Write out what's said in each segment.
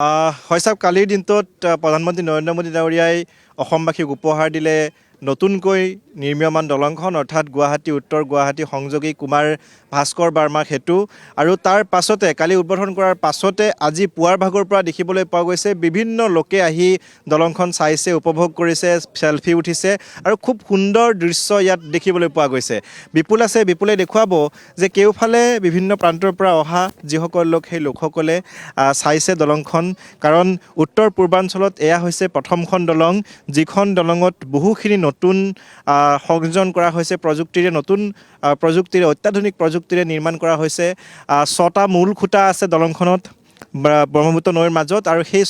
হয় সাহেব, কালিৰ দিনটোত প্ৰধানমন্ত্ৰী নৰেন্দ্ৰ মোদী ডাঙৰীয়াই অসমবাসীক উপহাৰ দিলে নতুনকৈ নিৰ্মীয়মান দলংখন, অৰ্থাৎ গুৱাহাটী উত্তৰ গুৱাহাটী সংযোগী কুমাৰ ভাস্কৰ বাৰ্মা সেতু। আৰু তাৰ পাছতে কালি উদ্বোধন কৰাৰ পাছতে আজি পুৱাৰ ভাগৰ পৰা দেখিবলৈ পোৱা গৈছে বিভিন্ন লোকে আহি দলংখন চাইছে, উপভোগ কৰিছে, চেলফি উঠিছে আৰু খুব সুন্দৰ দৃশ্য ইয়াত দেখিবলৈ পোৱা গৈছে। বিপুল আছে, বিপুলে দেখুৱাব যে কেওফালে বিভিন্ন প্ৰান্তৰ পৰা অহা যিসকল লোক, সেই লোকসকলে চাইছে দলংখন। কাৰণ উত্তৰ পূৰ্বাঞ্চলত এয়া হৈছে প্ৰথমখন দলং, যিখন দলঙত বহুখিনি নতুন সংযোজন কৰা হৈছে প্ৰযুক্তিৰে, প্ৰযুক্তিৰে অত্যাধুনিক প্ৰযুক্তিৰে নিৰ্মাণ কৰা হৈছে। 6টা মূল খুঁটা আছে দলংখনত ব্ৰহ্মপুত্ৰ নৈৰ মাজত, আৰু সেই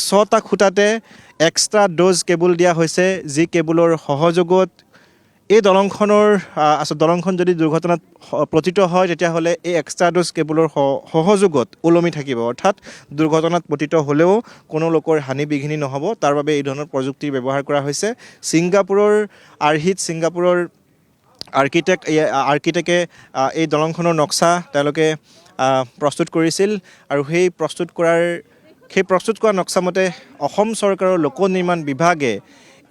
6টা খুঁটাতে এক্সট্ৰা ড'জ কেবুল দিয়া হৈছে, যি কেবুলৰ সহযোগত এই দলংখন যদি দুৰ্ঘটনাত পতিত হয় তেতিয়াহ'লে এই এক্সট্ৰা ড'জ কেবুলৰ সহযোগত ওলমি থাকিব, অৰ্থাৎ দুৰ্ঘটনাত পতিত হ'লেও কোনো লোকৰ হানি বিঘিনি নহ'ব। তাৰ বাবে এই ধৰণৰ প্ৰযুক্তি ব্যৱহাৰ কৰা হৈছে। ছিংগাপুৰৰ আৰ্কিটেক্টে এই দলংখনৰ নক্সা তেওঁলোকে প্ৰস্তুত কৰিছিল, আৰু সেই প্ৰস্তুত কৰা নক্সামতে অসম চৰকাৰৰ লোক নিৰ্মাণ বিভাগে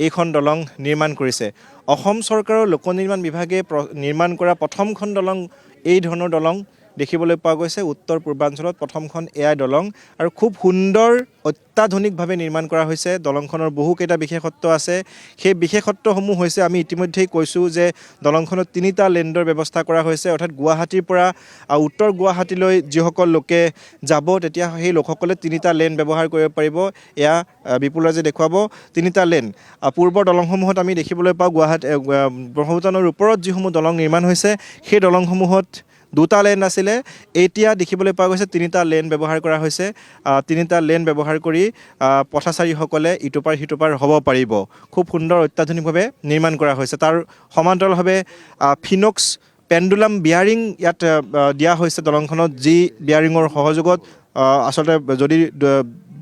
এইখন দলং নিৰ্মাণ কৰিছে। অসম চৰকাৰৰ লোক নিৰ্মাণ বিভাগে নিৰ্মাণ কৰা প্ৰথমখন দলং, এই ধৰণৰ দলং দেখিবলৈ পোৱা গৈছে। উত্তৰ পূৰ্বাঞ্চলত প্ৰথমখন এয়াই দলং, আৰু খুব সুন্দৰ অত্যাধুনিকভাৱে নিৰ্মাণ কৰা হৈছে। দলংখনৰ বহুকেইটা বিশেষত্ব আছে। সেই বিশেষত্বসমূহ হৈছে, আমি ইতিমধ্যেই কৈছোঁ যে দলংখনত 3টা লেণ্ডৰ ব্যৱস্থা কৰা হৈছে, অৰ্থাৎ গুৱাহাটীৰ পৰা উত্তৰ গুৱাহাটীলৈ যিসকল লোকে যাব তেতিয়া সেই লোকসকলে 3টা লেন ব্যৱহাৰ কৰিব পাৰিব। এয়া বিপুলে যে দেখুৱাব 3টা লেন। পূৰ্বৰ দলংসমূহত আমি দেখিবলৈ পাওঁ ব্ৰহ্মপুত্ৰ নৈৰ ওপৰত যিসমূহ দলং নিৰ্মাণ হৈছে সেই দলংসমূহত 2টা লেন আছিলে, এতিয়া দেখিবলৈ পোৱা গৈছে 3টা লেন ব্যৱহাৰ কৰা হৈছে। 3টা লেন ব্যৱহাৰ কৰি পথচাৰীসকলে ইটোপাৰ সিটোপাৰ হ'ব পাৰিব। খুব সুন্দৰ অত্যাধুনিকভাৱে নিৰ্মাণ কৰা হৈছে। তাৰ সমান্তৰালভাৱে ফিনক্স পেণ্ডুলাম বিয়াৰিং ইয়াত দিয়া হৈছে দলংখনত, যি বিয়াৰিঙৰ সহযোগত আচলতে যদি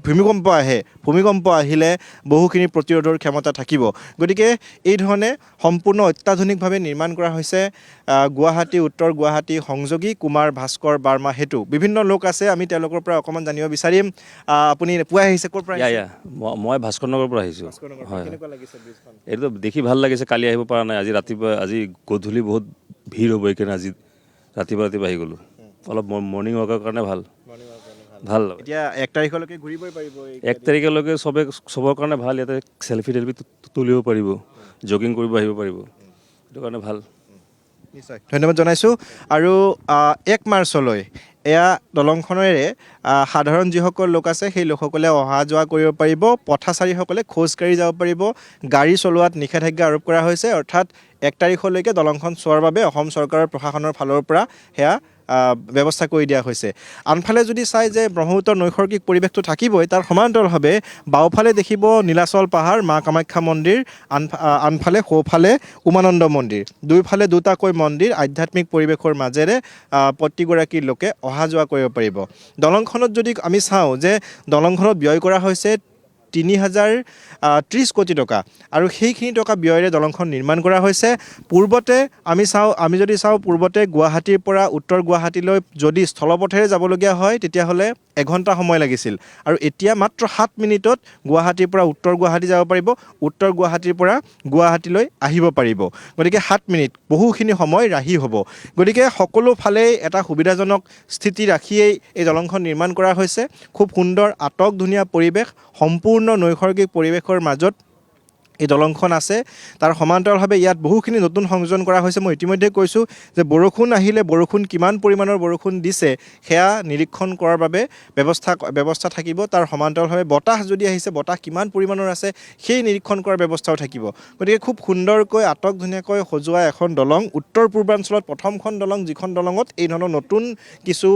ভূমিকম্প আহিলে বহুখিনি প্ৰতিৰোধৰ ক্ষমতা থাকিব। গতিকে এই ধৰণে সম্পূৰ্ণ অত্যাধুনিকভাৱে নিৰ্মাণ কৰা হৈছে গুৱাহাটী উত্তৰ গুৱাহাটী সংযোগী কুমাৰ ভাস্কৰ বাৰ্মা সেতু। বিভিন্ন লোক আছে, আমি তেওঁলোকৰ পৰা অকণমান জানিব বিচাৰিম। আপুনি পুৱাই আহিছে, ক'ৰ পৰা আহিছে? মই ভাস্কৰ নগৰৰ পৰা আহিছোঁ। হয়, কেনেকুৱা লাগিছে ব্ৰিজখন? এইটো দেখি ভাল লাগিছে। কালি আহিব পৰা নাই, আজি গধূলি বহুত ভিৰ হ'ব, এইকাৰণে আজি ৰাতিপুৱা আহি গ'লোঁ। অলপ মৰ্ণিং ৱাকৰ কাৰণে ভাল। এতিয়া 1 তাৰিখলৈকে ঘূৰিবই পাৰিব। 1 তাৰিখলৈকে চবৰ কাৰণে ভাল। ইয়াতে চেলফি তুলিব পাৰিব, জগিং কৰিব আহিব পাৰিব, সেইটো কাৰণে ভাল। নিশ্চয় ধন্যবাদ জনাইছোঁ। আৰু 1 মাৰ্চলৈ এয়া দলংখনেৰে সাধাৰণ যিসকল লোক আছে সেই লোকসকলে অহা যোৱা কৰিব পাৰিব, পথচাৰীসকলে খোজকাঢ়ি যাব পাৰিব। গাড়ী চলোৱাত নিষেধাজ্ঞা আৰোপ কৰা হৈছে, অৰ্থাৎ 1 তাৰিখলৈকে দলংখন চোৱাৰ বাবে অসম চৰকাৰৰ প্ৰশাসনৰ ফালৰ পৰা সেয়া ব্যৱস্থা কৰি দিয়া হৈছে। আনফালে যদি চাই যে ব্ৰহ্মপুত্ৰ নৈসৰ্গিক পৰিৱেশটো থাকিবই, তাৰ সমান্তৰালভাৱে বাওঁফালে দেখিব নীলাচল পাহাৰ, মা কামাখ্যা মন্দিৰ, আনফালে সোঁফালে উমানন্দ মন্দিৰ, দুয়োফালে 2টাকৈ মন্দিৰ। আধ্যাত্মিক পৰিৱেশৰ মাজেৰে প্ৰতিগৰাকী লোকে অহা যোৱা কৰিব পাৰিব। দলংখনত যদি আমি চাওঁ যে দলংখনত ব্যয় কৰা হৈছে 3030 কোটি টকা, আৰু সেইখিনি টকা ব্যয়েৰে দলংখন নিৰ্মাণ কৰা হৈছে। পূৰ্বতে আমি যদি চাওঁ পূৰ্বতে গুৱাহাটীৰ পৰা উত্তৰ গুৱাহাটীলৈ যদি স্থলপথেৰে যাবলগীয়া হয় তেতিয়াহ'লে 1 ঘণ্টা সময় লাগিছিল, আৰু এতিয়া মাত্ৰ 7 মিনিটত গুৱাহাটীৰ পৰা উত্তৰ গুৱাহাটী যাব পাৰিব, উত্তৰ গুৱাহাটীৰ পৰা গুৱাহাটীলৈ আহিব পাৰিব। গতিকে 7 মিনিট, বহুখিনি সময় ৰাহি হ'ব। গতিকে সকলো ফালেই এটা সুবিধাজনক স্থিতি ৰাখিয়েই এই দলংখন নিৰ্মাণ কৰা হৈছে। খুব সুন্দৰ আটকধুনীয়া পৰিৱেশ, সম্পূৰ্ণ নৈসৰ্গিক পৰিৱেশৰ মাজত এই দলংখন আছে। তাৰ সমান্তৰালভাৱে ইয়াত বহুখিনি নতুন সংযোজন কৰা হৈছে। মই ইতিমধ্যে কৈছোঁ যে বৰষুণ কিমান পৰিমাণৰ বৰষুণ দিছে সেয়া নিৰীক্ষণ কৰাৰ বাবে ব্যৱস্থা থাকিব। তাৰ সমান্তৰালভাৱে বতাহ যদি আহিছে, বতাহ কিমান পৰিমাণৰ আছে সেই নিৰীক্ষণ কৰাৰ ব্যৱস্থাও থাকিব। গতিকে খুব সুন্দৰকৈ আটকধুনীয়াকৈ সজোৱা এখন দলং, উত্তৰ পূৰ্বাঞ্চলত প্ৰথমখন দলং, যিখন দলঙত এই ধৰণৰ নতুন কিছু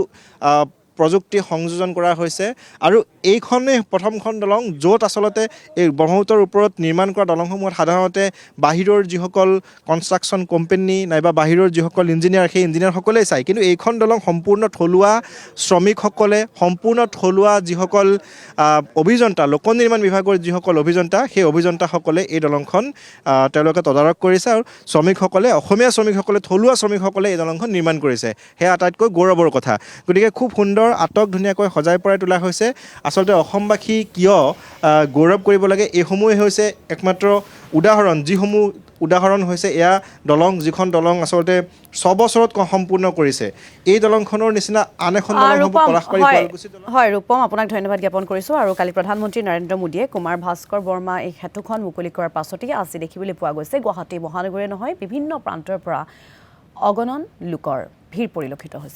প্ৰযুক্তি সংযোজন কৰা হৈছে। আৰু এইখনেই প্ৰথমখন দলং য'ত আচলতে এই ব্ৰহ্মপুত্ৰৰ ওপৰত নিৰ্মাণ কৰা দলংসমূহত সাধাৰণতে বাহিৰৰ যিসকল কনষ্ট্ৰাকশ্যন কোম্পানী নাইবা বাহিৰৰ যিসকল ইঞ্জিনিয়াৰ, সেই ইঞ্জিনিয়াৰসকলেই চায়, কিন্তু এইখন দলং সম্পূৰ্ণ থলুৱা শ্ৰমিকসকলে, সম্পূৰ্ণ থলুৱা যিসকল অভিযন্তা, লোক নিৰ্মাণ বিভাগৰ যিসকল অভিযন্তা, সেই অভিযন্তাসকলে এই দলংখন তেওঁলোকে তদাৰক কৰিছে, আৰু অসমীয়া শ্ৰমিকসকলে, থলুৱা শ্ৰমিকসকলে এই দলংখন নিৰ্মাণ কৰিছে। সেয়া আটাইতকৈ গৌৰৱৰ কথা। গতিকে খুব সুন্দৰ আটক ধুনীয়াকৈ সজাই পৰাই তোলা হৈছে আচলতে অসমবাসী কিয় গৌৰৱ কৰিব লাগে এইসমূহে হৈছে একমাত্ৰ উদাহৰণ যিসমূহ উদাহৰণ হৈছে এয়া দলং যিখন দলং আচলতে 6 বছৰত সম্পূৰ্ণ কৰিছে এই দলংখনৰ নিচিনা আন এখন দলং হ'ব পলাশবাৰী শুৱালকুছি দলং হয় ৰূপম আপোনাক ধন্যবাদ জ্ঞাপন কৰিছোঁ আৰু কালি প্ৰধানমন্ত্ৰী নৰেন্দ্ৰ মোদীয়ে কুমাৰ ভাস্কৰ বৰ্মা এই সেতুখন মুকলি কৰাৰ পাছতেই আজি দেখিবলৈ পোৱা গৈছে গুৱাহাটী মহানগৰীয়ে নহয় বিভিন্ন প্ৰান্তৰ পৰা অগণন লোকৰ ভিৰ পৰিলক্ষিত হৈছে